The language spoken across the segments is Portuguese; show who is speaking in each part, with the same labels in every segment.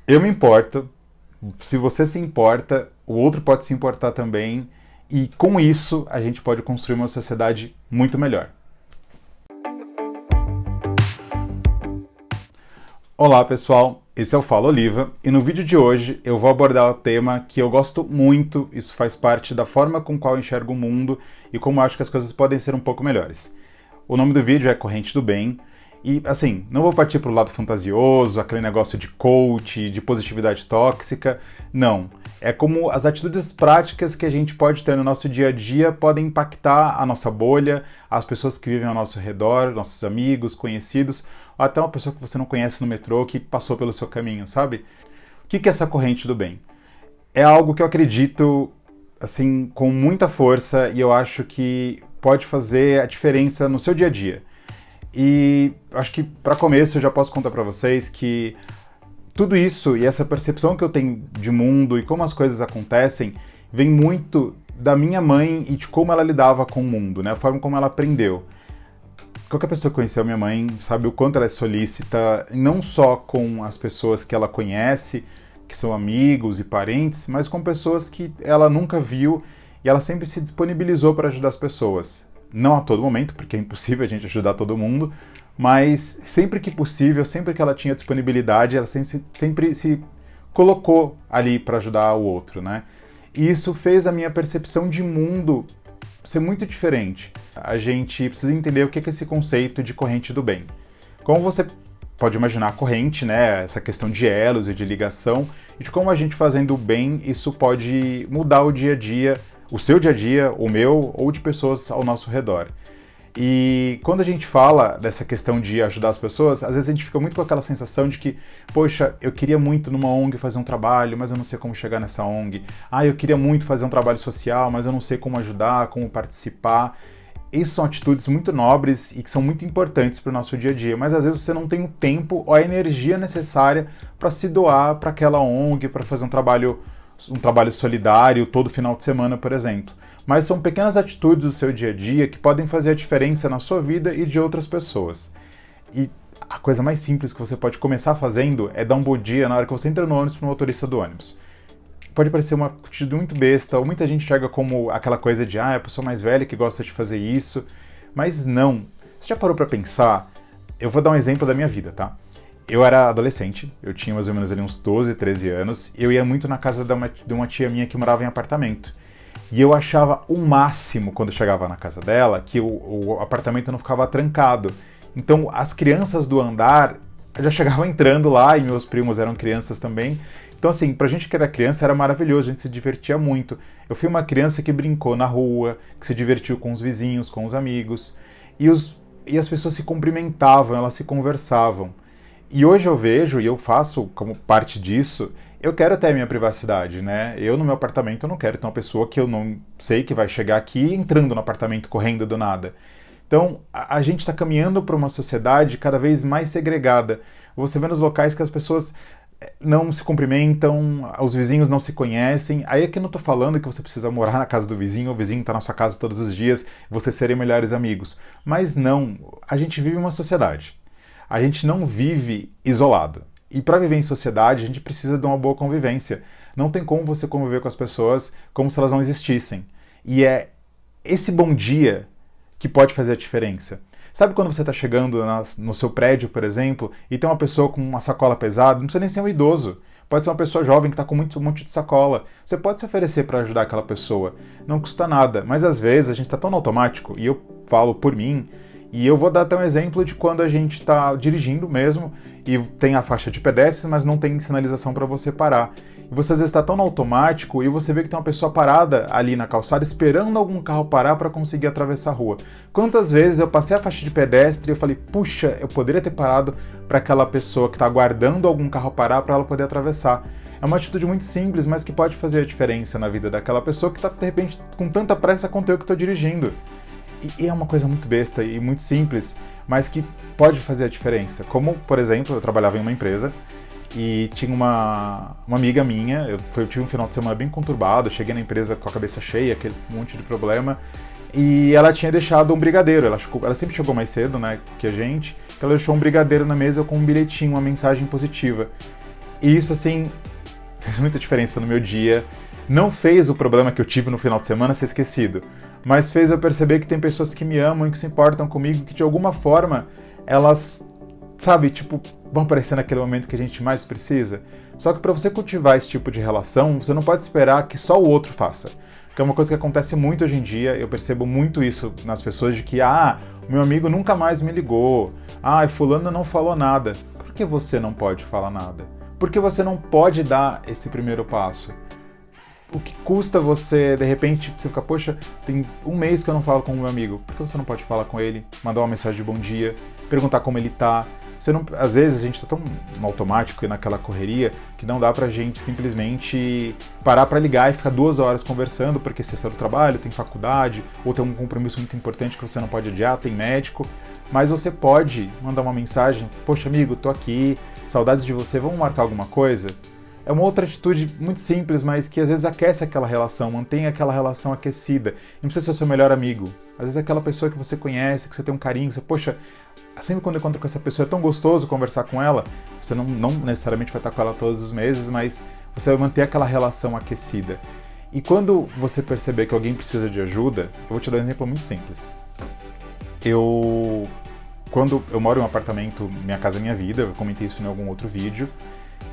Speaker 1: Eu me importo, se você se importa, o outro pode se importar também, e com isso a gente pode construir uma sociedade muito melhor. Olá pessoal, esse é o Fala Oliva e no vídeo de hoje eu vou abordar o tema que eu gosto muito, isso faz parte da forma com qual eu enxergo o mundo e como eu acho que as coisas podem ser um pouco melhores. O nome do vídeo é Corrente do Bem e, assim, não vou partir para o lado fantasioso, aquele negócio de coach, de positividade tóxica, não. É como as atitudes práticas que a gente pode ter no nosso dia a dia podem impactar a nossa bolha, as pessoas que vivem ao nosso redor, nossos amigos, conhecidos, ou até uma pessoa que você não conhece no metrô que passou pelo seu caminho, sabe? O que é essa corrente do bem? É algo que eu acredito, assim, com muita força e eu acho que pode fazer a diferença no seu dia a dia. E acho que, para começo, eu já posso contar para vocês que tudo isso e essa percepção que eu tenho de mundo e como as coisas acontecem vem muito da minha mãe e de como ela lidava com o mundo, né? A forma como ela aprendeu. Qualquer pessoa que conheceu minha mãe sabe o quanto ela é solícita, não só com as pessoas que ela conhece, que são amigos e parentes, mas com pessoas que ela nunca viu e ela sempre se disponibilizou para ajudar as pessoas. Não a todo momento, porque é impossível a gente ajudar todo mundo, mas sempre que possível, sempre que ela tinha disponibilidade, ela sempre se colocou ali para ajudar o outro, né? E isso fez a minha percepção de mundo ser muito diferente. A gente precisa entender o que é esse conceito de corrente do bem. Como você pode imaginar a corrente, né, essa questão de elos e de ligação, e de como a gente fazendo o bem, isso pode mudar o dia a dia, o seu dia a dia, o meu, ou de pessoas ao nosso redor. E quando a gente fala dessa questão de ajudar as pessoas, às vezes a gente fica muito com aquela sensação de que, poxa, eu queria muito numa ONG fazer um trabalho, mas eu não sei como chegar nessa ONG. Ah, eu queria muito fazer um trabalho social, mas eu não sei como ajudar, como participar. Isso são atitudes muito nobres e que são muito importantes para o nosso dia a dia, mas às vezes você não tem o tempo ou a energia necessária para se doar para aquela ONG, para fazer um trabalho solidário todo final de semana, por exemplo. Mas são pequenas atitudes do seu dia a dia que podem fazer a diferença na sua vida e de outras pessoas. E a coisa mais simples que você pode começar fazendo é dar um bom dia na hora que você entra no ônibus para o motorista do ônibus. Pode parecer uma atitude muito besta, ou muita gente chega como aquela coisa de a pessoa mais velha que gosta de fazer isso, mas não. Você já parou para pensar? Eu vou dar um exemplo da minha vida, tá? Eu era adolescente, eu tinha mais ou menos ali uns 12, 13 anos, e eu ia muito na casa de uma tia minha que morava em apartamento. E eu achava o máximo quando eu chegava na casa dela que o apartamento não ficava trancado. Então as crianças do andar já chegavam entrando lá e meus primos eram crianças também. Então assim, pra gente que era criança era maravilhoso, a gente se divertia muito. Eu fui uma criança que brincou na rua, que se divertiu com os vizinhos, com os amigos. E as pessoas se cumprimentavam, elas se conversavam. E hoje eu vejo, e eu faço como parte disso, eu quero ter a minha privacidade, né? Eu no meu apartamento eu não quero ter uma pessoa que eu não sei que vai chegar aqui entrando no apartamento correndo do nada. Então a gente está caminhando para uma sociedade cada vez mais segregada. Você vê nos locais que as pessoas não se cumprimentam, os vizinhos não se conhecem. Aí é que eu não estou falando que você precisa morar na casa do vizinho, o vizinho está na sua casa todos os dias, vocês serem melhores amigos. Mas não, a gente vive uma sociedade. A gente não vive isolado. E para viver em sociedade, a gente precisa de uma boa convivência. Não tem como você conviver com as pessoas como se elas não existissem. E é esse bom dia que pode fazer a diferença. Sabe quando você está chegando no seu prédio, por exemplo, e tem uma pessoa com uma sacola pesada, não precisa nem ser um idoso. Pode ser uma pessoa jovem que está com um monte de sacola. Você pode se oferecer para ajudar aquela pessoa. Não custa nada. Mas às vezes a gente está tão no automático, e eu falo por mim, e eu vou dar até um exemplo de quando a gente está dirigindo mesmo e tem a faixa de pedestres, mas não tem sinalização para você parar. E você às vezes está tão no automático e você vê que tem uma pessoa parada ali na calçada esperando algum carro parar para conseguir atravessar a rua. Quantas vezes eu passei a faixa de pedestre e eu falei, puxa, eu poderia ter parado para aquela pessoa que está aguardando algum carro parar para ela poder atravessar. É uma atitude muito simples, mas que pode fazer a diferença na vida daquela pessoa que está, de repente, com tanta pressa quanto eu que estou dirigindo. E é uma coisa muito besta e muito simples, mas que pode fazer a diferença. Como, por exemplo, eu trabalhava em uma empresa e tinha uma amiga minha, eu tive um final de semana bem conturbado, cheguei na empresa com a cabeça cheia, aquele monte de problema, e ela tinha deixado um brigadeiro, ela sempre chegou mais cedo, né, que a gente, então ela deixou um brigadeiro na mesa com um bilhetinho, uma mensagem positiva. E isso, assim, fez muita diferença no meu dia. Não fez o problema que eu tive no final de semana ser esquecido, mas fez eu perceber que tem pessoas que me amam e que se importam comigo, que de alguma forma elas, sabe, tipo, vão aparecer naquele momento que a gente mais precisa. Só que para você cultivar esse tipo de relação, você não pode esperar que só o outro faça. Que é uma coisa que acontece muito hoje em dia, eu percebo muito isso nas pessoas, de que, meu amigo nunca mais me ligou, fulano não falou nada. Por que você não pode falar nada? Por que você não pode dar esse primeiro passo? O que custa você, de repente, você ficar, poxa, tem um mês que eu não falo com o meu amigo, por que você não pode falar com ele, mandar uma mensagem de bom dia, perguntar como ele tá? Você não, às vezes a gente tá tão no automático e naquela correria que não dá pra gente simplesmente parar pra ligar e ficar 2 horas conversando, porque você sai do trabalho, tem faculdade, ou tem um compromisso muito importante que você não pode adiar, tem médico, mas você pode mandar uma mensagem, poxa amigo, tô aqui, saudades de você, vamos marcar alguma coisa? É uma outra atitude muito simples, mas que às vezes aquece aquela relação, mantém aquela relação aquecida. Não precisa ser o seu melhor amigo. Às vezes é aquela pessoa que você conhece, que você tem um carinho, que você, poxa, sempre quando eu encontro com essa pessoa é tão gostoso conversar com ela. Você não necessariamente vai estar com ela todos os meses, mas você vai manter aquela relação aquecida. E quando você perceber que alguém precisa de ajuda, eu vou te dar um exemplo muito simples. Quando eu moro em um apartamento, Minha Casa Minha Vida, eu comentei isso em algum outro vídeo,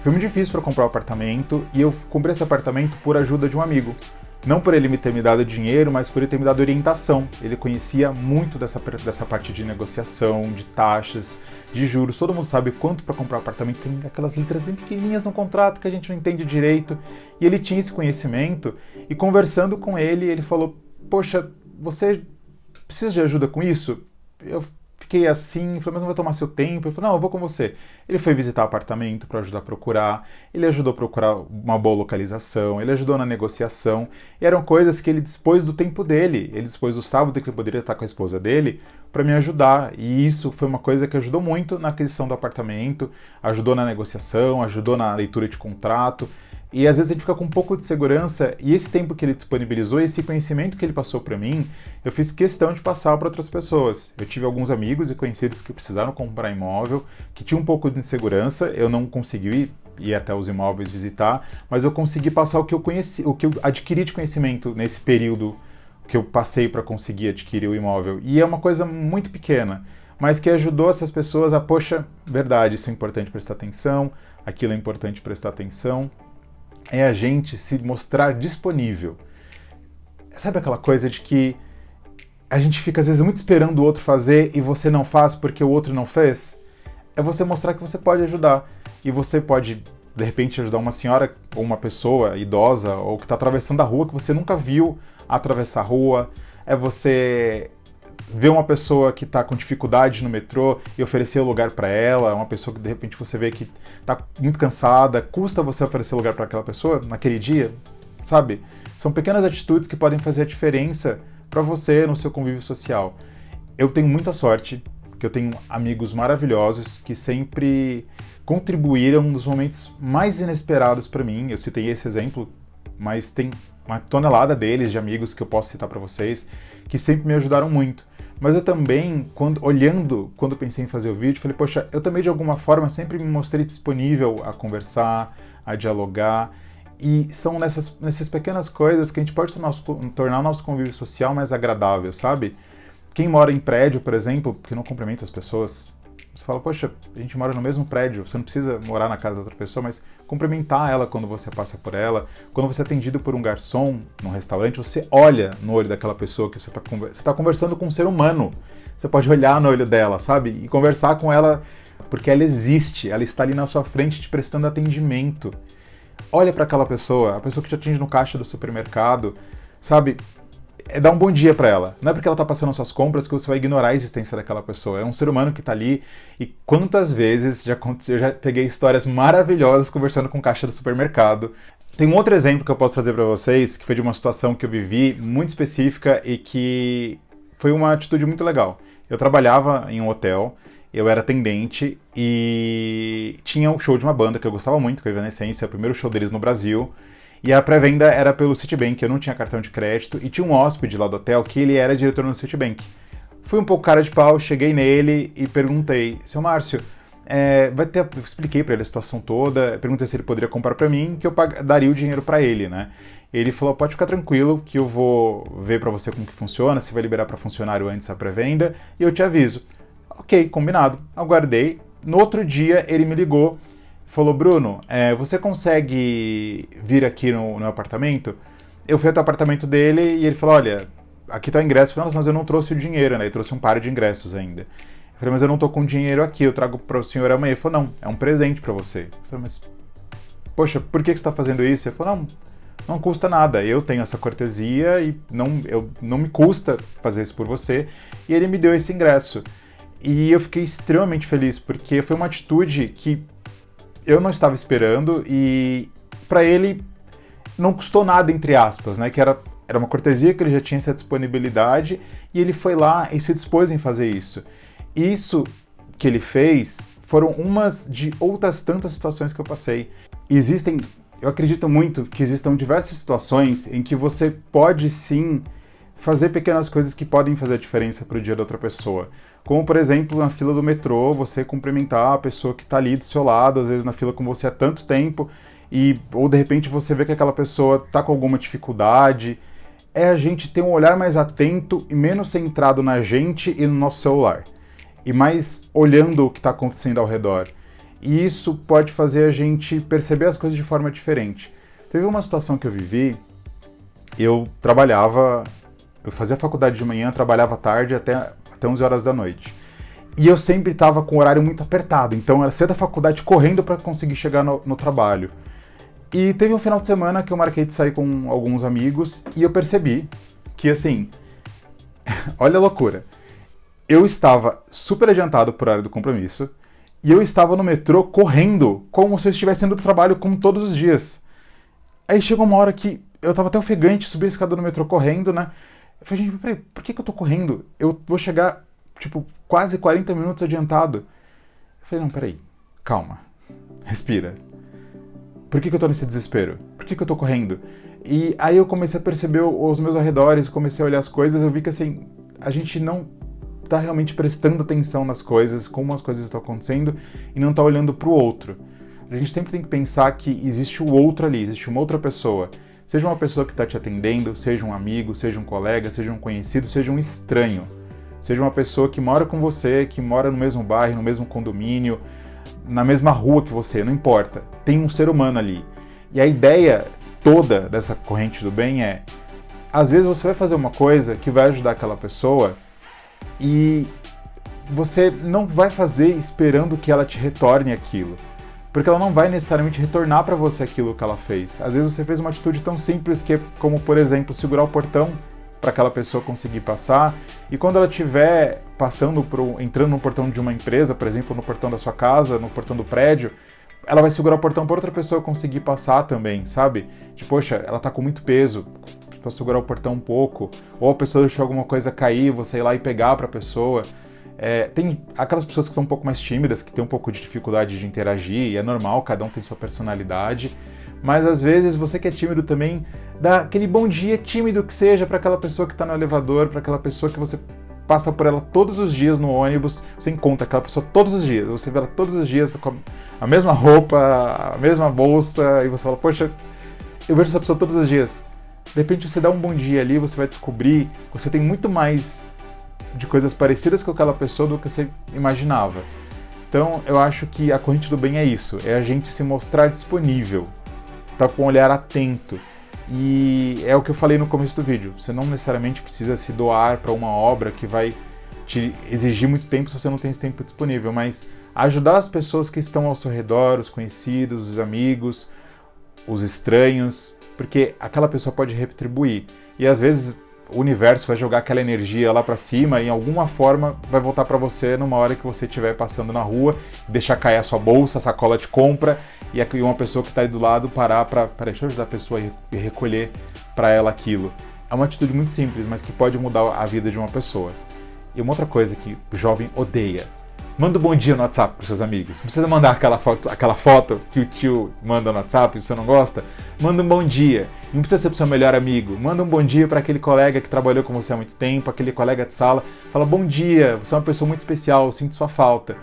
Speaker 1: foi muito difícil para comprar um apartamento e eu comprei esse apartamento por ajuda de um amigo. Não por ele ter me dado dinheiro, mas por ele ter me dado orientação. Ele conhecia muito dessa parte de negociação, de taxas, de juros. Todo mundo sabe quanto para comprar um apartamento, tem aquelas letras bem pequenininhas no contrato que a gente não entende direito. E ele tinha esse conhecimento e conversando com ele, ele falou, poxa, você precisa de ajuda com isso? Eu fiquei assim, falei, mas não vai tomar seu tempo? Ele falou, não, eu vou com você. Ele foi visitar o apartamento para ajudar a procurar, ele ajudou a procurar uma boa localização, ele ajudou na negociação, e eram coisas que ele dispôs do tempo dele, ele dispôs do sábado que ele poderia estar com a esposa dele para me ajudar, e isso foi uma coisa que ajudou muito na aquisição do apartamento, ajudou na negociação, ajudou na leitura de contrato. E às vezes a gente fica com um pouco de segurança, e esse tempo que ele disponibilizou, esse conhecimento que ele passou para mim, eu fiz questão de passar para outras pessoas. Eu tive alguns amigos e conhecidos que precisaram comprar imóvel, que tinham um pouco de insegurança, eu não consegui ir até os imóveis visitar, mas eu consegui passar o que eu conheci, o que eu adquiri de conhecimento nesse período que eu passei para conseguir adquirir o imóvel. E é uma coisa muito pequena, mas que ajudou essas pessoas a, poxa, verdade, isso é importante prestar atenção, aquilo é importante prestar atenção. É a gente se mostrar disponível. Sabe aquela coisa de que a gente fica às vezes muito esperando o outro fazer e você não faz porque o outro não fez? É você mostrar que você pode ajudar. E você pode, de repente, ajudar uma senhora ou uma pessoa idosa ou que está atravessando a rua que você nunca viu atravessar a rua. É você ver uma pessoa que está com dificuldade no metrô e oferecer o lugar para ela, uma pessoa que de repente você vê que está muito cansada, custa você oferecer lugar para aquela pessoa naquele dia, sabe? São pequenas atitudes que podem fazer a diferença para você no seu convívio social. Eu tenho muita sorte, que eu tenho amigos maravilhosos que sempre contribuíram nos momentos mais inesperados para mim. Eu citei esse exemplo, mas tem uma tonelada deles, de amigos que eu posso citar para vocês, que sempre me ajudaram muito. Mas eu também, quando pensei em fazer o vídeo, falei, poxa, eu também de alguma forma sempre me mostrei disponível a conversar, a dialogar, e são nessas pequenas coisas que a gente pode tornar o nosso convívio social mais agradável, sabe? Quem mora em prédio, por exemplo, que não cumprimenta as pessoas, você fala, poxa, a gente mora no mesmo prédio, você não precisa morar na casa da outra pessoa, mas cumprimentar ela quando você passa por ela. Quando você é atendido por um garçom num restaurante, você olha no olho daquela pessoa que você está conversando com um ser humano. Você pode olhar no olho dela, sabe? E conversar com ela porque ela existe, ela está ali na sua frente te prestando atendimento. Olha para aquela pessoa, a pessoa que te atende no caixa do supermercado, sabe? Dar um bom dia para ela. Não é porque ela tá passando suas compras que você vai ignorar a existência daquela pessoa. É um ser humano que tá ali. E quantas vezes já aconteceu, eu já peguei histórias maravilhosas conversando com o caixa do supermercado. Tem um outro exemplo que eu posso trazer para vocês, que foi de uma situação que eu vivi muito específica e que foi uma atitude muito legal. Eu trabalhava em um hotel, eu era atendente e tinha um show de uma banda que eu gostava muito, que é a Evanescence, é o primeiro show deles no Brasil. E a pré-venda era pelo Citibank, eu não tinha cartão de crédito, e tinha um hóspede lá do hotel que ele era diretor no Citibank. Fui um pouco cara de pau, cheguei nele e perguntei, seu Márcio, Eu expliquei pra ele a situação toda, perguntei se ele poderia comprar pra mim, que eu daria o dinheiro pra ele, né? Ele falou, pode ficar tranquilo, que eu vou ver pra você como que funciona, se vai liberar pra funcionário antes a pré-venda, e eu te aviso. Ok, combinado. Aguardei. No outro dia, ele me ligou, falou, Bruno, você consegue vir aqui no meu apartamento? Eu fui até o apartamento dele e ele falou, olha, aqui tá o ingresso. Eu falei, mas eu não trouxe o dinheiro, né? Ele trouxe um par de ingressos ainda. Eu falei, mas eu não tô com dinheiro aqui, eu trago para o senhor amanhã. Ele falou, não, é um presente para você. Eu falei, mas, poxa, por que você está fazendo isso? Ele falou, não custa nada, eu tenho essa cortesia e não me custa fazer isso por você. E ele me deu esse ingresso. E eu fiquei extremamente feliz, porque foi uma atitude que eu não estava esperando e para ele não custou nada, entre aspas, né? Que era uma cortesia, que ele já tinha essa disponibilidade e ele foi lá e se dispôs em fazer isso. Isso que ele fez foram umas de outras tantas situações que eu passei. Eu acredito muito que existam diversas situações em que você pode sim fazer pequenas coisas que podem fazer a diferença para o dia da outra pessoa. Como, por exemplo, na fila do metrô, você cumprimentar a pessoa que está ali do seu lado, às vezes na fila com você há tanto tempo, ou de repente você vê que aquela pessoa está com alguma dificuldade. É a gente ter um olhar mais atento e menos centrado na gente e no nosso celular. E mais olhando o que está acontecendo ao redor. E isso pode fazer a gente perceber as coisas de forma diferente. Teve uma situação que eu vivi, eu fazia faculdade de manhã, trabalhava tarde até 11 horas da noite. E eu sempre estava com o horário muito apertado, então era cedo da faculdade correndo para conseguir chegar no trabalho. E teve um final de semana que eu marquei de sair com alguns amigos e eu percebi que, assim, olha a loucura. Eu estava super adiantado por hora do compromisso e eu estava no metrô correndo, como se eu estivesse indo pro trabalho como todos os dias. Aí chegou uma hora que eu estava até ofegante, subi a escada no metrô correndo, né? Eu falei, gente, peraí, por que eu tô correndo? Eu vou chegar, tipo, quase 40 minutos adiantado. Eu falei, não, peraí, calma, respira. Por que eu tô nesse desespero? Por que eu tô correndo? E aí eu comecei a perceber os meus arredores, comecei a olhar as coisas, eu vi que, assim, a gente não tá realmente prestando atenção nas coisas, como as coisas estão acontecendo, e não tá olhando pro outro. A gente sempre tem que pensar que existe o outro ali, existe uma outra pessoa. Seja uma pessoa que está te atendendo, seja um amigo, seja um colega, seja um conhecido, seja um estranho. Seja uma pessoa que mora com você, que mora no mesmo bairro, no mesmo condomínio, na mesma rua que você, não importa. Tem um ser humano ali. E a ideia toda dessa corrente do bem é, às vezes você vai fazer uma coisa que vai ajudar aquela pessoa e você não vai fazer esperando que ela te retorne aquilo. Porque ela não vai necessariamente retornar para você aquilo que ela fez. Às vezes você fez uma atitude tão simples que é como, por exemplo, segurar o portão para aquela pessoa conseguir passar, e quando ela estiver entrando no portão de uma empresa, por exemplo, no portão da sua casa, no portão do prédio, ela vai segurar o portão para outra pessoa conseguir passar também, sabe? Tipo, poxa, ela tá com muito peso, para segurar o portão um pouco, ou a pessoa deixou alguma coisa cair, você ir lá e pegar para a pessoa. Tem aquelas pessoas que são um pouco mais tímidas, que têm um pouco de dificuldade de interagir, e é normal, cada um tem sua personalidade, mas às vezes você que é tímido também, dá aquele bom dia tímido que seja para aquela pessoa que está no elevador, para aquela pessoa que você passa por ela todos os dias no ônibus, você encontra aquela pessoa todos os dias, você vê ela todos os dias com a mesma roupa, a mesma bolsa, e você fala, poxa, eu vejo essa pessoa todos os dias. De repente você dá um bom dia ali, você vai descobrir que você tem muito mais de coisas parecidas com aquela pessoa do que você imaginava. Então eu acho que a corrente do bem é isso, é a gente se mostrar disponível, tá com um olhar atento. E é o que eu falei no começo do vídeo, você não necessariamente precisa se doar para uma obra que vai te exigir muito tempo se você não tem esse tempo disponível, mas ajudar as pessoas que estão ao seu redor, os conhecidos, os amigos, os estranhos, porque aquela pessoa pode retribuir. E às vezes o universo vai jogar aquela energia lá pra cima e em alguma forma vai voltar pra você numa hora que você estiver passando na rua, deixar cair a sua bolsa, a sacola de compra, e uma pessoa que tá aí do lado parar deixa eu ajudar a pessoa e recolher pra ela aquilo. É uma atitude muito simples, mas que pode mudar a vida de uma pessoa. E uma outra coisa que o jovem odeia: manda um bom dia no WhatsApp pros seus amigos. Não precisa mandar aquela foto que o tio manda no WhatsApp e você não gosta. Manda um bom dia. Não precisa ser pro seu melhor amigo. Manda um bom dia para aquele colega que trabalhou com você há muito tempo, aquele colega de sala. Fala, bom dia, você é uma pessoa muito especial, eu sinto sua falta.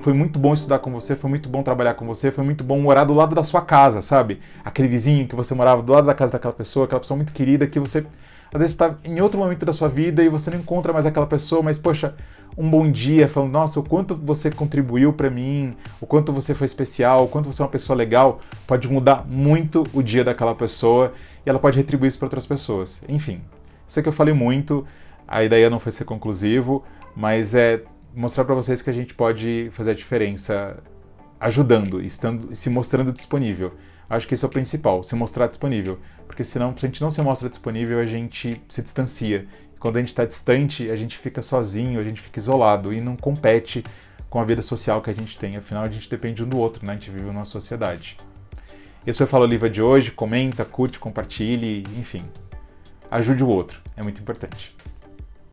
Speaker 1: Foi muito bom estudar com você, foi muito bom trabalhar com você, foi muito bom morar do lado da sua casa, sabe? Aquele vizinho que você morava do lado da casa daquela pessoa muito querida, que você às vezes está em outro momento da sua vida e você não encontra mais aquela pessoa, mas poxa, um bom dia, falando, nossa, o quanto você contribuiu para mim, o quanto você foi especial, o quanto você é uma pessoa legal, pode mudar muito o dia daquela pessoa e ela pode retribuir isso para outras pessoas. Enfim, sei que eu falei muito, a ideia não foi ser conclusivo, mas é mostrar para vocês que a gente pode fazer a diferença ajudando, se mostrando disponível. Acho que isso é o principal, se mostrar disponível. Porque senão, se a gente não se mostra disponível, a gente se distancia. Quando a gente está distante, a gente fica sozinho, a gente fica isolado e não compete com a vida social que a gente tem. Afinal, a gente depende um do outro, né? A gente vive numa sociedade. Esse foi o Fala Oliva de hoje. Comenta, curte, compartilhe, enfim. Ajude o outro. É muito importante.